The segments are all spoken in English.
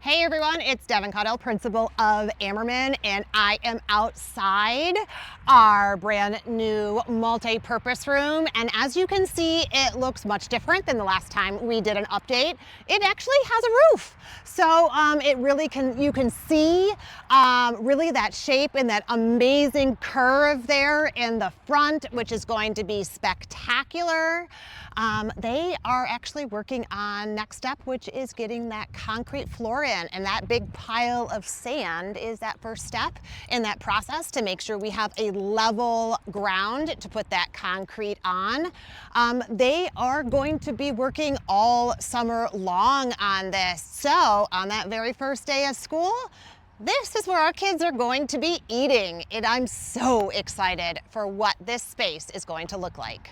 Hey everyone, it's Devin Caudell, principal of Amerman, and I am outside our brand new multi-purpose room. And as you can see, it looks much different than the last time we did an update. It actually has a roof. So you can see really that shape and that amazing curve there in the front, which is going to be spectacular. They are actually working on next step, which is getting that concrete floor in, and that big pile of sand is that first step in that process to make sure we have a level ground to put that concrete on. They are going to be working all summer long on this. So on that very first day of school, this is where our kids are going to be eating, and I'm so excited for what this space is going to look like.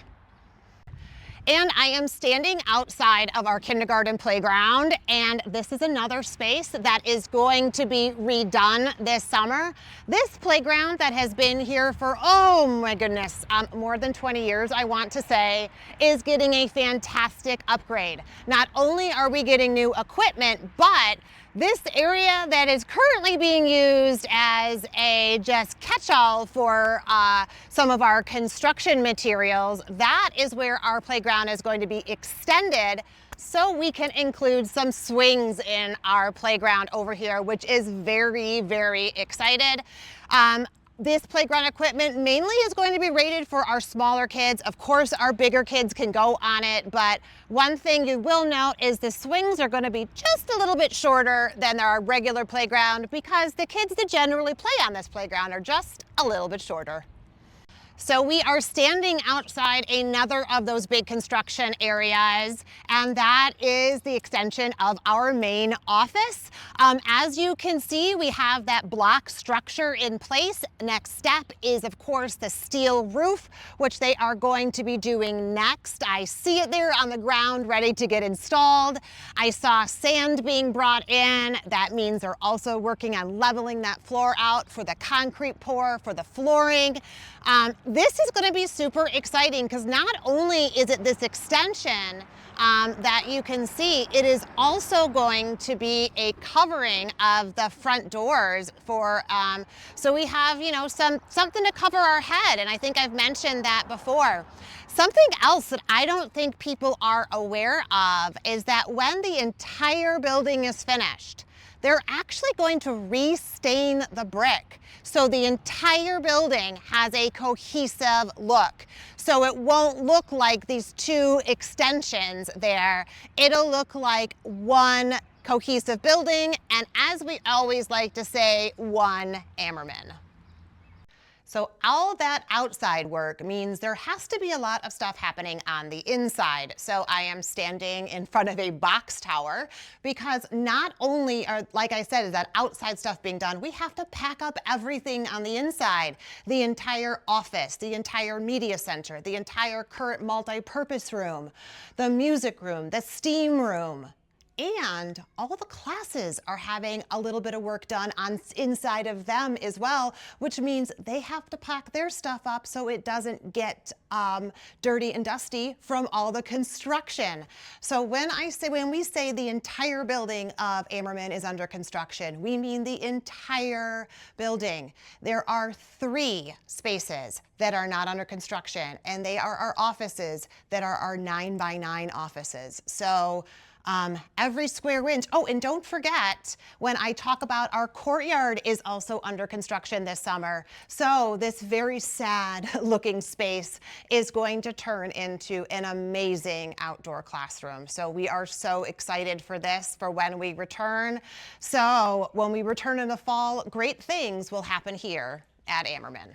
And I am standing outside of our kindergarten playground, and this is another space that is going to be redone this summer. This playground that has been here for, oh my goodness, more than 20 years, I want to say, is getting a fantastic upgrade. Not only are we getting new equipment, but this area that is currently being used as a just catch-all for some of our construction materials, that is where our playground is going to be extended so we can include some swings in our playground over here, which is very, very excited. This playground equipment mainly is going to be rated for our smaller kids. Of course, our bigger kids can go on it, but one thing you will note is the swings are going to be just a little bit shorter than our regular playground because the kids that generally play on this playground are just a little bit shorter. So we are standing outside another of those big construction areas, and that is the extension of our main office. As you can see, we have that block structure in place. Next step is, of course, the steel roof, which they are going to be doing next. I see it there on the ground ready to get installed. I saw sand being brought in. That means they're also working on leveling that floor out for the concrete pour for the flooring. This is going to be super exciting because not only is it this extension that you can see, it is also going to be a covering of the front doors for, so we have, you know, something to cover our head. And I think I've mentioned that before. Something else that I don't think people are aware of is that when the entire building is finished, they're actually going to restain the brick. So the entire building has a cohesive look. So it won't look like these two extensions there. It'll look like one cohesive building, and as we always like to say, one Amerman. So all that outside work means there has to be a lot of stuff happening on the inside. So I am standing in front of a box tower because not only are, like I said, is that outside stuff being done, we have to pack up everything on the inside. The entire office, the entire media center, the entire current multi-purpose room, the music room, the steam room. And all the classes are having a little bit of work done on inside of them as well, which means they have to pack their stuff up so it doesn't get dirty and dusty from all the construction. So when we say the entire building of Amerman is under construction, we mean the entire building. There are 3 spaces that are not under construction, and they are our offices that are our 9x9 offices. So every square inch. Oh, and don't forget, when I talk about our courtyard is also under construction this summer. So this very sad looking space is going to turn into an amazing outdoor classroom. So we are so excited for this, for when we return. So when we return in the fall, great things will happen here at Amerman.